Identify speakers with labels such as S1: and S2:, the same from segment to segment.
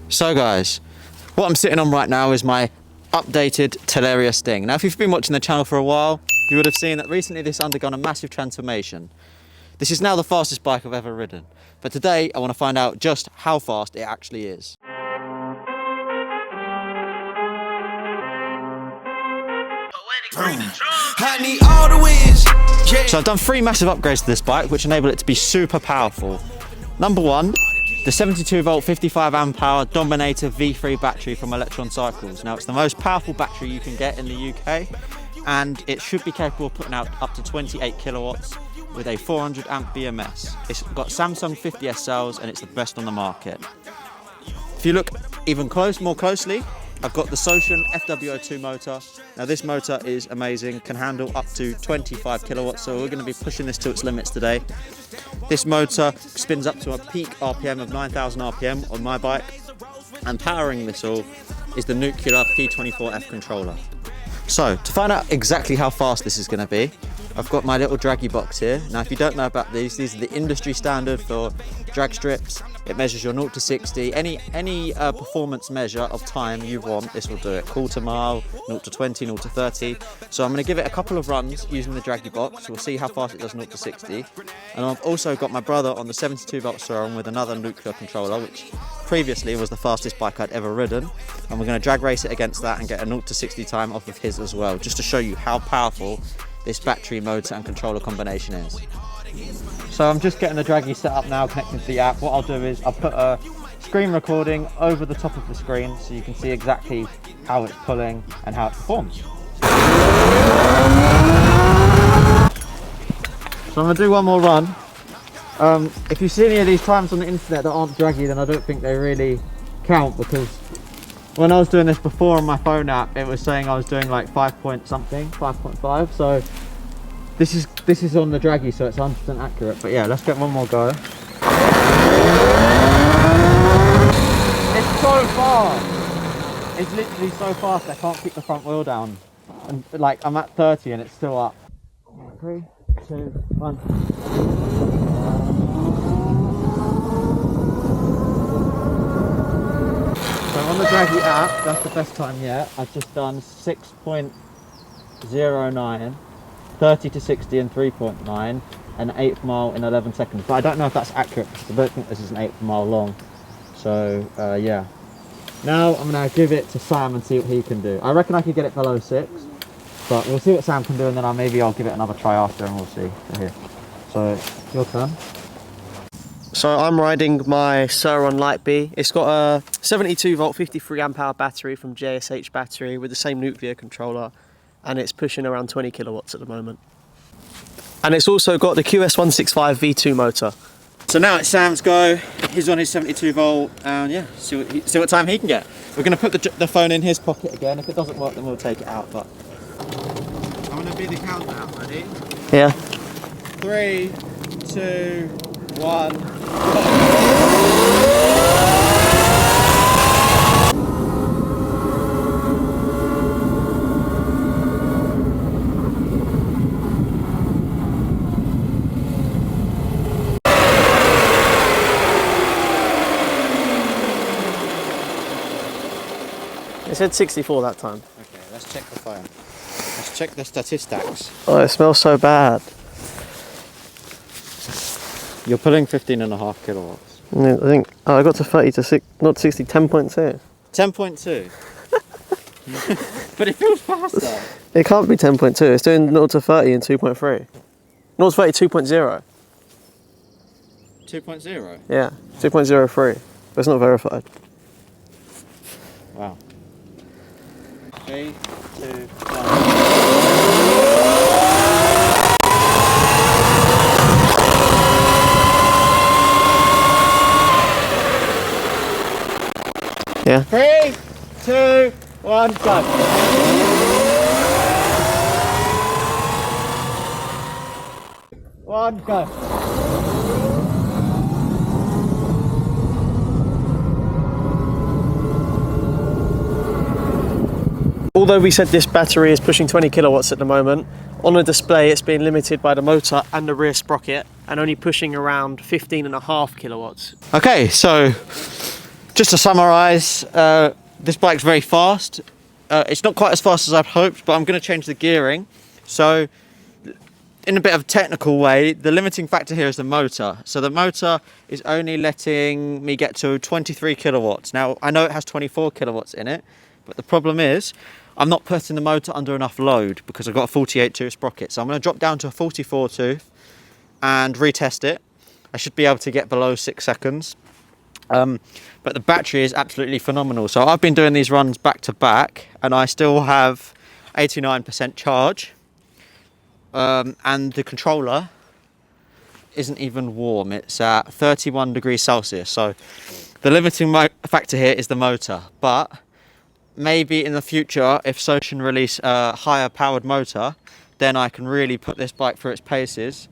S1: So guys, what I'm sitting on right now is my updated Talaria Sting. Now if you've been watching the channel for a while, you would have seen that recently this has undergone a massive transformation. This is now the fastest bike I've ever ridden. But today I want to find out just how fast it actually is.
S2: I need all the wins. Yeah.
S1: So I've done 3 massive upgrades to this bike which enable it to be super powerful. Number 1, the 72 volt 55 amp hour Dominator V3 battery from Electron Cycles. Now it's the most powerful battery you can get in the UK and it should be capable of putting out up to 28 kilowatts with a 400 amp BMS. It's got Samsung 50S cells and it's the best on the market. If you look even more closely, I've got the Sotion FWO2 motor. Now this motor is amazing, can handle up to 25 kilowatts, so we're going to be pushing this to its limits today. This motor spins up to a peak RPM of 9,000 RPM on my bike, and powering this all is the Nucular P24F controller. So to find out exactly how fast this is going to be, I've got my little Dragy box here. Now if you don't know about these are the industry standard for drag strips. It measures your 0 to 60, any performance measure of time you want, this will do it. Quarter mile, 0 to 20, 0 to 30. So I'm going to give it a couple of runs using the Dragy box. We'll see how fast it does 0 to 60. And I've also got my brother on the 72 volt Surron with another Nucular controller, which previously was the fastest bike I'd ever ridden. And we're going to drag race it against that and get a 0 to 60 time off of his as well, just to show you how powerful this battery motor and controller combination is. So I'm just getting the Dragy set up now, connecting to the app. What I'll do is I'll put a screen recording over the top of the screen so you can see exactly how it's pulling and how it performs. So I'm going to do one more run. If you see any of these times on the internet that aren't Dragy, then I don't think they really count, because when I was doing this before on my phone app, it was saying I was doing like 5 point something, 5.5. So this is on the Dragy, so it's 100% accurate. But yeah, let's get one more go. It's so fast. It's literally so fast I can't keep the front wheel down. And like I'm at 30 and it's still up. 3, 2, 1. So on the Dragy app, that's the best time yet. I've just done 6.09, 30 to 60 in 3.9, and 1/8 mile in 11 seconds. But I don't know if that's accurate because I don't think this is an 1/8 mile long. So yeah. Now I'm going to give it to Sam and see what he can do. I reckon I could get it below 6, but we'll see what Sam can do, and then maybe I'll give it another try after and we'll see. Here. So your turn.
S3: So I'm riding my Surron Light B. It's got a 72 volt 53 amp hour battery from JSH Battery with the same Nuclear controller, and it's pushing around 20 kilowatts at the moment. And it's also got the QS165 V2 motor.
S1: So now it's Sam's go. He's on his 72 volt, and yeah, see what time he can get. We're going to put the phone in his pocket again. If it doesn't work, then we'll take it out. But I'm going to be the countdown. Ready?
S3: Yeah.
S1: 3, 2, 1.
S3: It said 64 that time.
S1: Okay, let's check the phone. Let's check the statistics.
S3: Oh, it smells so bad.
S1: You're pulling 15.5 kilowatts.
S3: I think, I got to 30 to 6, not 60, 10.2.
S1: 10.2. But it feels faster.
S3: It can't be 10.2, it's doing 0 to 30 in 2.3. 0 to 30, 2.0.
S1: 2.0?
S3: Yeah, 2.03, but it's not verified.
S1: Wow. 3, 2, 1.
S3: Yeah.
S1: 3, 2, 1, go. One, go.
S3: Although we said this battery is pushing 20 kilowatts at the moment, on the display it's being limited by the motor and the rear sprocket and only pushing around 15.5 kilowatts.
S1: Okay, so Just to summarise, this bike's very fast. It's not quite as fast as I'd hoped, but I'm going to change the gearing. So, in a bit of a technical way, the limiting factor here is the motor. So the motor is only letting me get to 23 kilowatts. Now, I know it has 24 kilowatts in it, but the problem is I'm not putting the motor under enough load because I've got a 48 tooth sprocket. So I'm going to drop down to a 44 tooth and retest it. I should be able to get below 6 seconds. But the battery is absolutely phenomenal. So I've been doing these runs back to back and I still have 89% charge. And the controller isn't even warm. It's at 31 degrees Celsius. So the limiting factor here is the motor. But maybe in the future, if Sotion release a higher powered motor, then I can really put this bike through its paces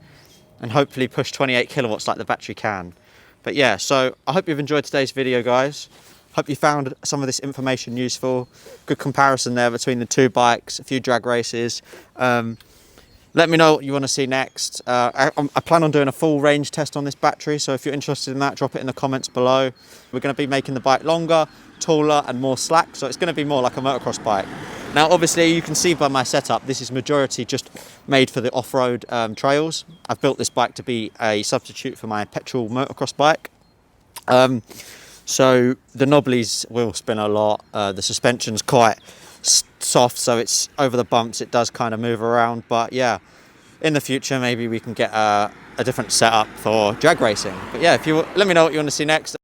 S1: and hopefully push 28 kilowatts like the battery can. But yeah, so I hope you've enjoyed today's video, guys. Hope you found some of this information useful. Good comparison there between the two bikes, a few drag races. Let me know what you want to see next. I plan on doing a full range test on this battery, so if you're interested in that, drop it in the comments below. We're going to be making the bike longer, taller and more slack, so it's going to be more like a motocross bike. Now obviously you can see by my setup, this is majority just made for the off-road trails. I've built this bike to be a substitute for my petrol motocross bike. So the knobblies will spin a lot, the suspension's quite soft, so it's over the bumps, it does kind of move around. But yeah, in the future maybe we can get a different setup for drag racing. But yeah, if you let me know what you want to see next.